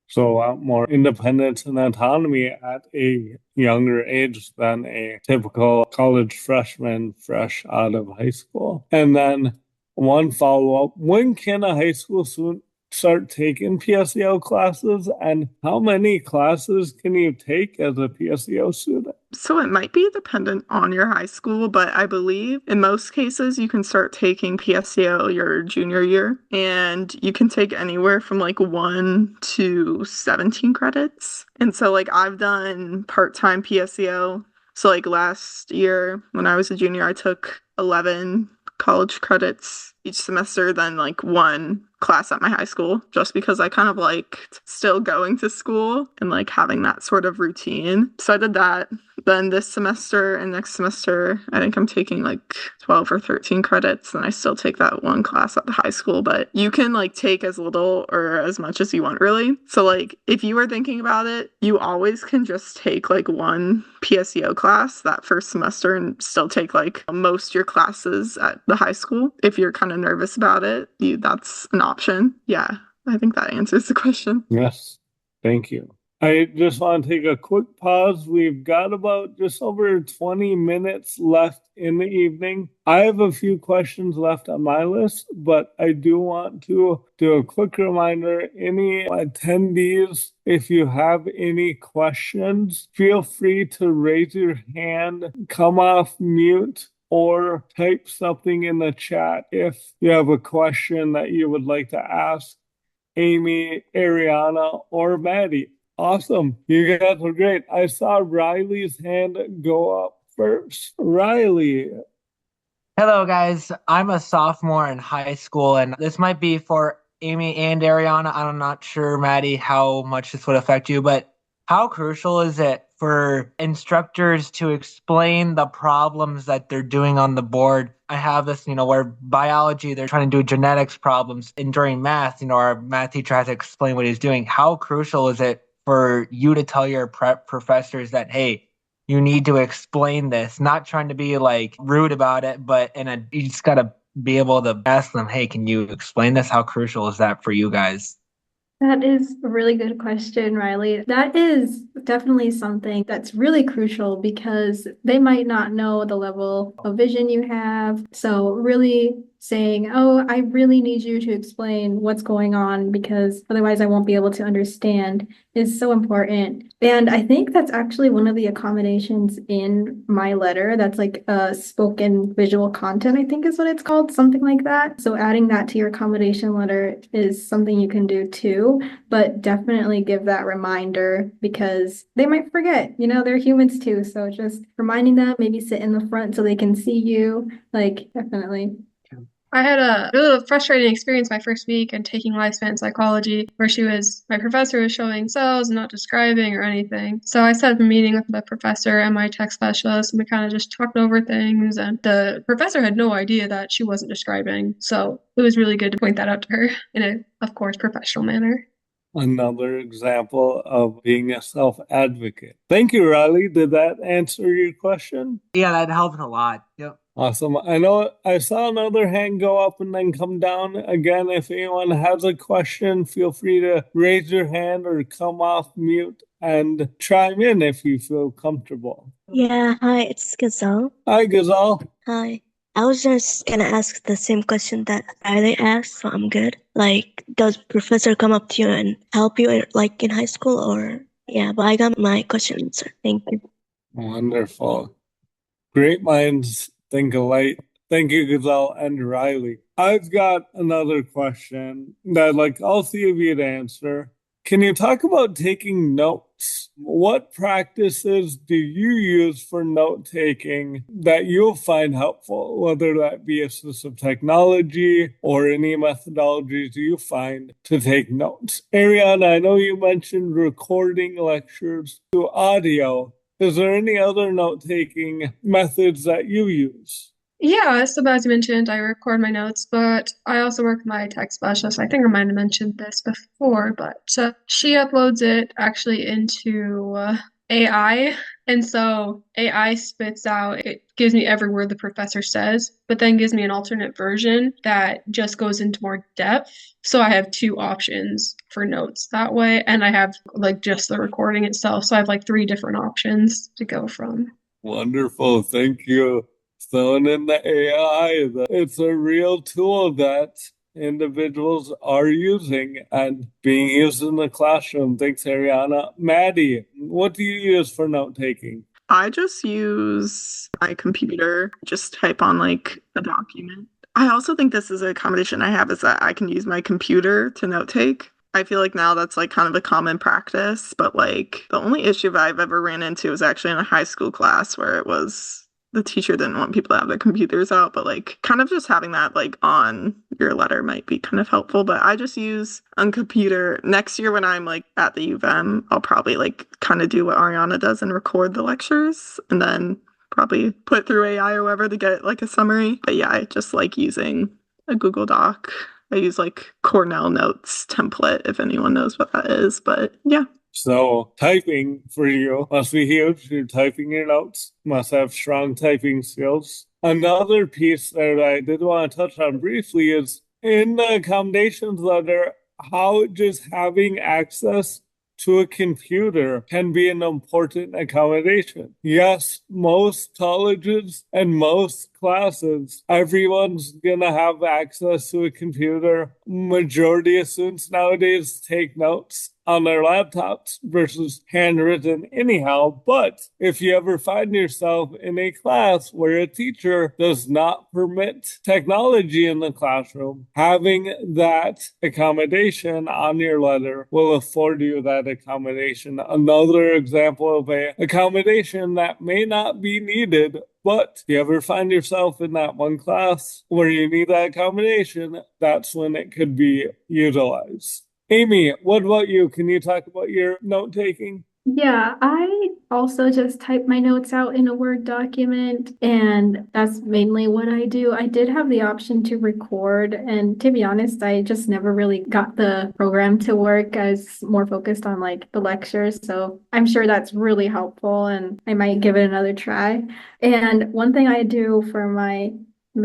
So a lot more independence and autonomy at a younger age than a typical college freshman fresh out of high school. And then one follow-up, when can a high school student start taking PSEO classes, and how many classes can you take as a PSEO student? So it might be dependent on your high school, but I believe in most cases you can start taking PSEO your junior year, and you can take anywhere from like 1 to 17 credits. And so like I've done part-time PSEO. So like last year when I was a junior, I took 11 college credits each semester, then like one class at my high school, just because I kind of liked still going to school and like having that sort of routine. So I did that. Then this semester and next semester, I think I'm taking like 12 or 13 credits, and I still take that one class at the high school. But you can like take as little or as much as you want, really. So like if you were thinking about it, you always can just take like one PSEO class that first semester and still take like most your classes at the high school. If you're kind of nervous about it, that's an option. Yeah, I think that answers the question. Yes, thank you. I just want to take a quick pause. We've got about just over 20 minutes left in the evening. I have a few questions left on my list, but I do want to do a quick reminder. Any attendees, if you have any questions, feel free to raise your hand, come off mute, or type something in the chat if you have a question that you would like to ask Amy, Arianna, or Maddy. Awesome. You guys are great. I saw Riley's hand go up first. Riley. Hello, guys. I'm a sophomore in high school, and this might be for Amy and Ariana. I'm not sure, Maddy, how much this would affect you, but how crucial is it for instructors to explain the problems that they're doing on the board? I have this, where biology, they're trying to do genetics problems, and during math, our math teacher has to explain what he's doing. How crucial is it for you to tell your professors that, hey, you need to explain this, not trying to be like rude about it, but you just got to be able to ask them, hey, can you explain this? How crucial is that for you guys? That is a really good question, Riley. That is definitely something that's really crucial because they might not know the level of vision you have. So really saying, oh, I really need you to explain what's going on because otherwise I won't be able to understand is so important. And I think that's actually one of the accommodations in my letter. That's like a spoken visual content, I think is what it's called, something like that. So adding that to your accommodation letter is something you can do too, but definitely give that reminder because they might forget, they're humans too. So just reminding them, maybe sit in the front so they can see you, like definitely. I had a really frustrating experience my first week in taking lifespan psychology, where my professor was showing cells and not describing or anything. So I set up a meeting with the professor and my tech specialist, and we kind of just talked over things. And the professor had no idea that she wasn't describing. So it was really good to point that out to her in a, of course, professional manner. Another example of being a self-advocate. Thank you, Riley. Did that answer your question? Yeah, that helped a lot. Yep. Awesome. I know I saw another hand go up and then come down. Again, if anyone has a question, feel free to raise your hand or come off mute and chime in if you feel comfortable. Yeah, hi, it's Gazelle. Hi, Gazelle. Hi. I was just gonna ask the same question that Riley asked, so I'm good. Like, does professor come up to you and help you like in high school or yeah, but I got my question answered. Thank you. Wonderful. Great minds think alike. Thank you, Gazelle and Riley. I've got another question that I'd like all three of you to answer. Can you talk about taking notes? What practices do you use for note taking that you'll find helpful, whether that be assistive technology or any methodologies you find to take notes? Arianna, I know you mentioned recording lectures to audio. Is there any other note-taking methods that you use? Yeah, so as you mentioned, I record my notes, but I also work with my tech specialist. I think I might have mentioned this before, but she uploads it actually into AI. And so AI spits out, it gives me every word the professor says, but then gives me an alternate version that just goes into more depth. So I have two options for notes that way. And I have like just the recording itself. So I have like three different options to go from. Wonderful. Thank you. Throwing in the AI, it's a real tool that individuals are using and being used in the classroom. Thanks, Arianna. Maddy, what do you use for note taking? I just use my computer, just type on like a document. I also think this is an accommodation I have is that I can use my computer to note take. I feel like now that's like kind of a common practice, but like the only issue I've ever ran into was actually in a high school class where it was the teacher didn't want people to have their computers out, but like kind of just having that like on your letter might be kind of helpful. But I just use a computer. Next year when I'm like at the U of M, I'll probably like kind of do what Arianna does and record the lectures and then probably put through AI or whatever to get like a summary. But yeah, I just like using a Google Doc. I use like Cornell Notes template if anyone knows what that is. But yeah. So typing for you must be huge. You're typing your notes, must have strong typing skills. Another piece that I did want to touch on briefly is in the accommodations letter, how just having access to a computer can be an important accommodation. Yes, most colleges and most classes, everyone's gonna have access to a computer. Majority of students nowadays take notes on their laptops versus handwritten anyhow. But if you ever find yourself in a class where a teacher does not permit technology in the classroom, having that accommodation on your letter will afford you that accommodation. Another example of a accommodation that may not be needed, but if you ever find yourself in that one class where you need that accommodation, that's when it could be utilized. Amy, what about you? Can you talk about your note taking? Yeah, I also just type my notes out in a Word document, and that's mainly what I do. I did have the option to record, and to be honest, I just never really got the program to work. I was more focused on like the lectures, so I'm sure that's really helpful, and I might give it another try. And one thing I do for my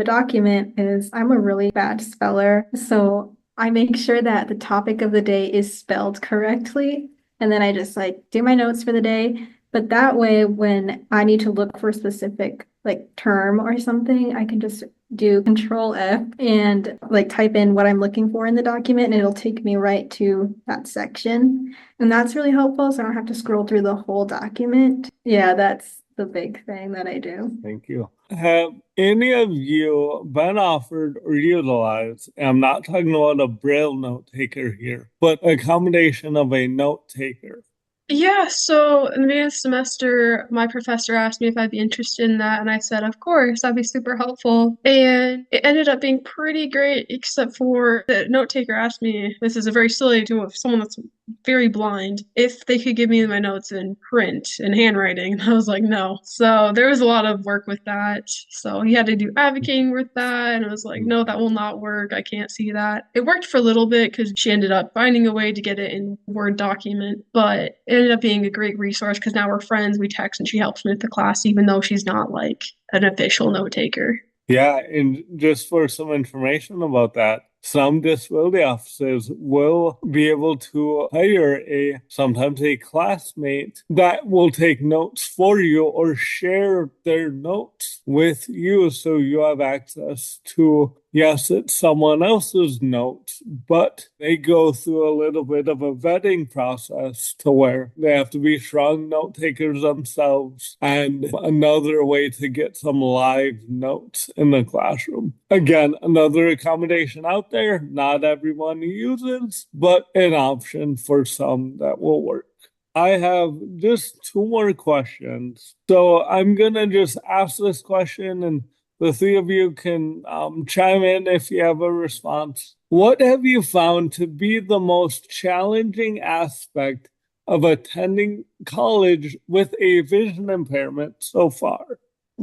document is I'm a really bad speller, so I make sure that the topic of the day is spelled correctly. And then I just like do my notes for the day. But that way, when I need to look for a specific like term or something, I can just do Control F and like type in what I'm looking for in the document, and it'll take me right to that section. And that's really helpful. So I don't have to scroll through the whole document. Yeah, that's the big thing that I do. Thank you. Have any of you been offered or utilized, and I'm not talking about a Braille note taker here, but a combination of a note taker? Yeah, so in the beginning of the semester, my professor asked me if I'd be interested in that, and I said, of course, that'd be super helpful. And it ended up being pretty great, except for the note taker asked me, this is a very silly to someone that's very blind, if they could give me my notes in print and handwriting. And I was like, no. So there was a lot of work with that. So he had to do advocating with that, and I was like, no, that will not work. I can't see that. It worked for a little bit because she ended up finding a way to get it in Word document, but it ended up being a great resource because now we're friends. We text and she helps me with the class, even though she's not like an official note taker. Yeah, and just for some information about that, some disability offices will be able to hire sometimes a classmate that will take notes for you or share their notes with you so you have access to, yes, it's someone else's notes, but they go through a little bit of a vetting process to where they have to be strong note takers themselves, and another way to get some live notes in the classroom. Again, another accommodation out there, not everyone uses, but an option for some that will work. I have just two more questions. So I'm going to just ask this question, and the three of you can chime in if you have a response. What have you found to be the most challenging aspect of attending college with a vision impairment so far?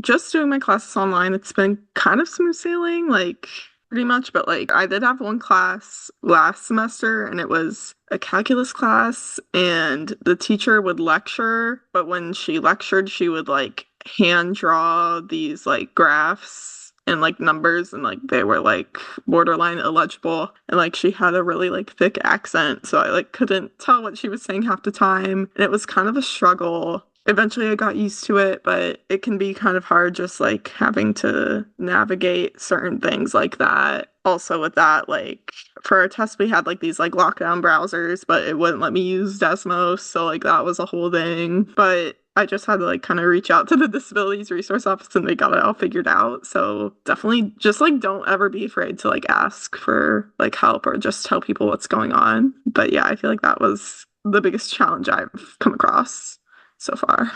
Just doing my classes online, it's been kind of smooth sailing, like pretty much, but like I did have one class last semester and it was a calculus class, and the teacher would lecture, but when she lectured, she would like hand draw these like graphs and like numbers, and like they were like borderline illegible, and like she had a really like thick accent, so I like couldn't tell what she was saying half the time, and it was kind of a struggle. Eventually I got used to it, but it can be kind of hard just like having to navigate certain things like that. Also with that, like for our test we had like these like lockdown browsers, but it wouldn't let me use Desmos, so like that was a whole thing. But I just had to like kind of reach out to the disabilities resource office and they got it all figured out. So definitely just like don't ever be afraid to like ask for like help or just tell people what's going on. But yeah, I feel like that was the biggest challenge I've come across so far.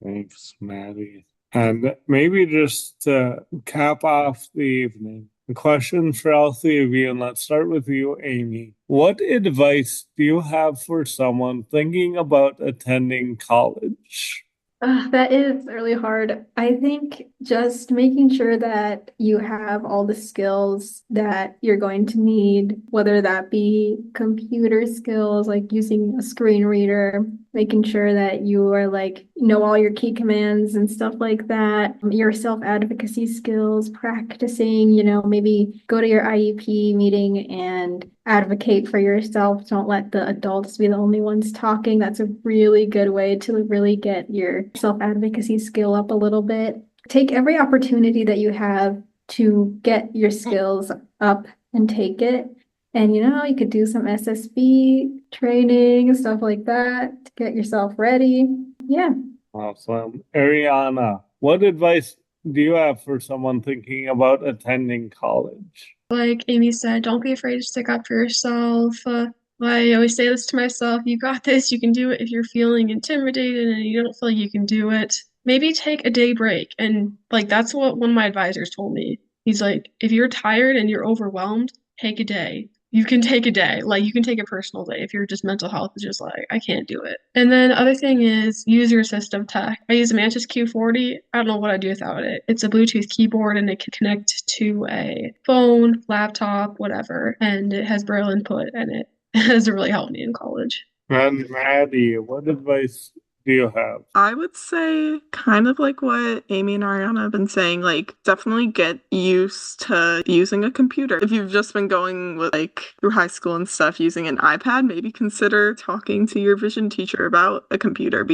Thanks, Maddy. And maybe just to cap off the evening, a question for all three of you, and let's start with you, Amy. What advice do you have for someone thinking about attending college? That is really hard. I think just making sure that you have all the skills that you're going to need, whether that be computer skills, like using a screen reader, making sure that you are like, know all your key commands and stuff like that, your self-advocacy skills, practicing, maybe go to your IEP meeting and advocate for yourself. Don't let the adults be the only ones talking. That's a really good way to really get your self-advocacy skill up a little bit. Take every opportunity that you have to get your skills up and take it. And you could do some SSB training, stuff like that to get yourself ready. Yeah. Awesome. Arianna, what advice do you have for someone thinking about attending college? Like Amy said, don't be afraid to stick up for yourself. I always say this to myself, you got this, you can do it if you're feeling intimidated and you don't feel like you can do it. Maybe take a day break. And like that's what one of my advisors told me. He's like, if you're tired and you're overwhelmed, take a day. You can take a day. Like you can take a personal day if your just mental health is just like, I can't do it. And then other thing is use your assistive tech. I use a Mantis Q40. I don't know what I'd do without it. It's a Bluetooth keyboard and it can connect to a phone, laptop, whatever. And it has Braille input and it has really helped me in college. And Maddy, what advice do you have? I would say kind of like what Amy and Arianna have been saying, like definitely get used to using a computer. If you've just been going with like through high school and stuff using an iPad, maybe consider talking to your vision teacher about a computer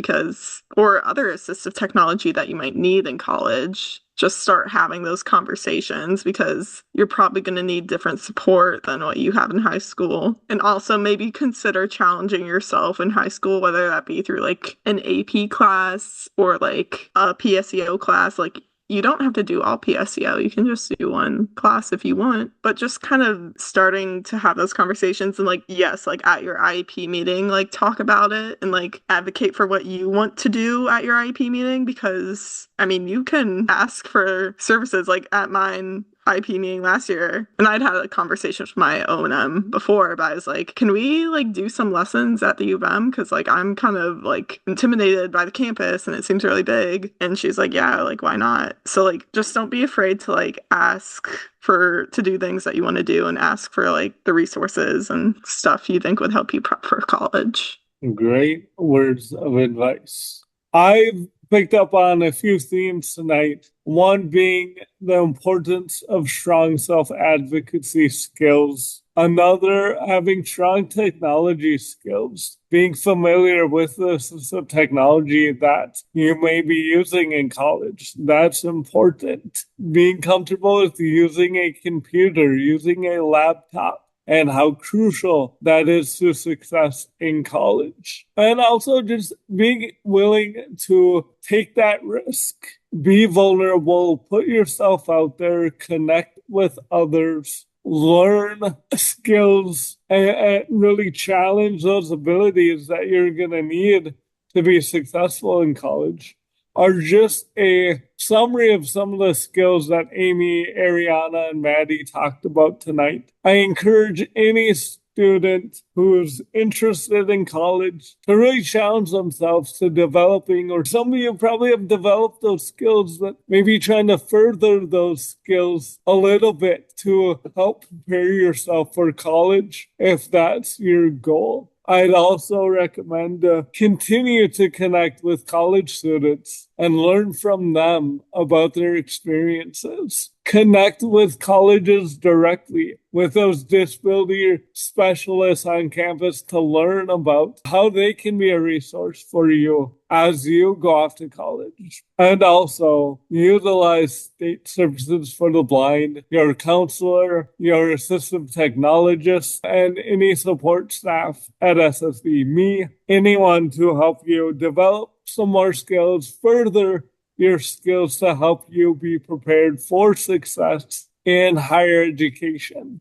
or other assistive technology that you might need in college. Just start having those conversations because you're probably going to need different support than what you have in high school. And also maybe consider challenging yourself in high school, whether that be through like an AP class or like a PSEO class. Like you don't have to do all PSEO. You can just do one class if you want, but just kind of starting to have those conversations and like, yes, like at your IEP meeting, like talk about it and like advocate for what you want to do at your IEP meeting, because I mean, you can ask for services like at mine IEP meeting last year, and I'd had a conversation with my O&M before, but I was like, can we like do some lessons at the U of M? Because like I'm kind of like intimidated by the campus and it seems really big. And she's like, yeah, like why not? So like just don't be afraid to like ask to do things that you want to do and ask for like the resources and stuff you think would help you prep for college. Great words of advice. I've picked up on a few themes tonight. One being the importance of strong self-advocacy skills. Another, having strong technology skills. Being familiar with the assistive technology that you may be using in college. That's important. Being comfortable with using a computer, using a laptop, and how crucial that is to success in college. And also just being willing to take that risk, be vulnerable, put yourself out there, connect with others, learn skills, and really challenge those abilities that you're going to need to be successful in college. Are just a summary of some of the skills that Amy, Arianna, and Maddy talked about tonight. I encourage any student who's interested in college to really challenge themselves to developing, or some of you probably have developed those skills, but maybe trying to further those skills a little bit to help prepare yourself for college if that's your goal. I'd also recommend to continue to connect with college students and learn from them about their experiences. Connect with colleges directly, with those disability specialists on campus to learn about how they can be a resource for you as you go off to college. And also utilize state services for the blind, your counselor, your assistive technologist, and any support staff at SSB, me, anyone to help you develop some more skills, further your skills to help you be prepared for success in higher education.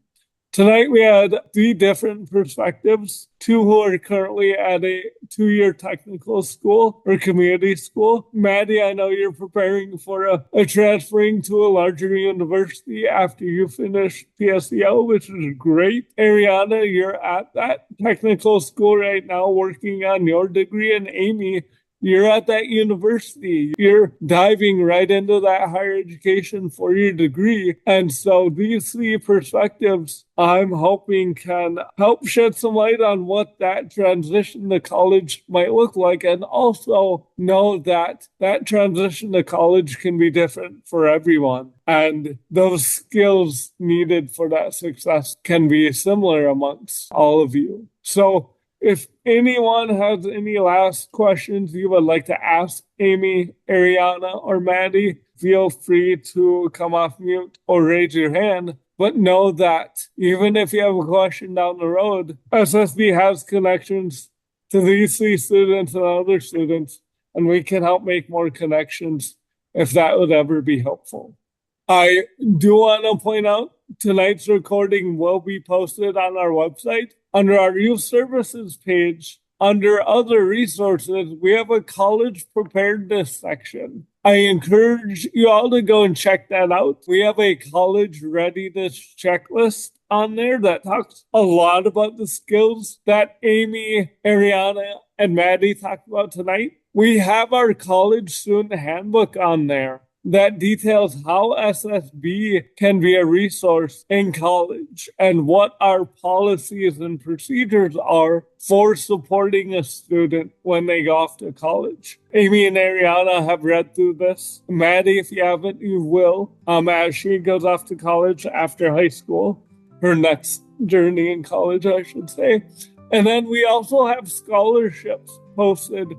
Tonight we had 3 different perspectives, 2 who are currently at a 2-year technical school or community school. Maddy, I know you're preparing for a transferring to a larger university after you finish PSEO, which is great. Arianna, you're at that technical school right now working on your degree. And Amy, you're at that university. You're diving right into that higher education for your degree. And so these three perspectives, I'm hoping, can help shed some light on what that transition to college might look like, and also know that that transition to college can be different for everyone. And those skills needed for that success can be similar amongst all of you. So if anyone has any last questions you would like to ask Amy, Arianna, or Maddy, feel free to come off mute or raise your hand. But know that even if you have a question down the road, SSB has connections to these three students and other students, and we can help make more connections if that would ever be helpful. I do want to point out tonight's recording will be posted on our website. Under our youth services page, under other resources, we have a college preparedness section. I encourage you all to go and check that out. We have a college readiness checklist on there that talks a lot about the skills that Amy, Arianna, and Maddy talked about tonight. We have our college student handbook on there that details how SSB can be a resource in college and what our policies and procedures are for supporting a student when they go off to college. Amy and Arianna have read through this. Maddy, if you haven't, you will, as she goes off to college after high school, her next journey in college, I should say. And then we also have scholarships posted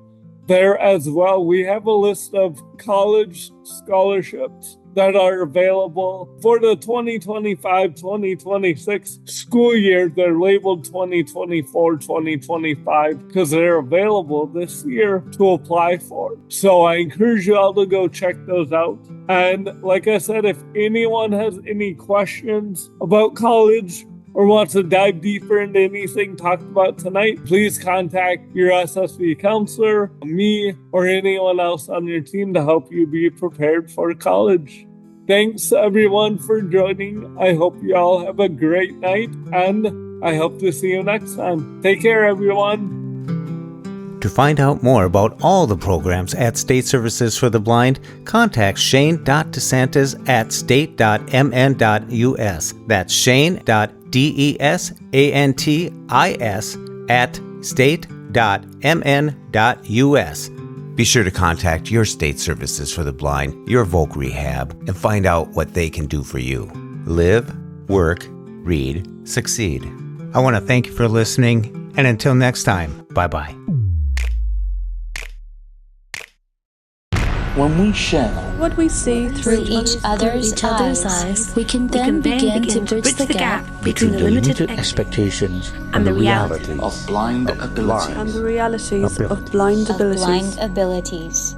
there as well. We have a list of college scholarships that are available for the 2025-2026 school year. They're labeled 2024-2025 because they're available this year to apply for. So I encourage you all to go check those out. And like I said, if anyone has any questions about college or wants to dive deeper into anything talked about tonight, please contact your SSB counselor, me, or anyone else on your team to help you be prepared for college. Thanks everyone for joining. I hope you all have a great night, and I hope to see you next time. Take care, everyone. To find out more about all the programs at State Services for the Blind, contact Shane.DeSantis at state.mn.us. That's Shane.DeSantis at state.mn.us. Be sure to contact your State Services for the Blind, your Voc Rehab, and find out what they can do for you. Live, work, read, succeed. I want to thank you for listening, and until next time, bye-bye. When we share what we see through each other's eyes, we can then begin to bridge the gap between the limited expectations and the reality of blind abilities. And the realities of blind abilities.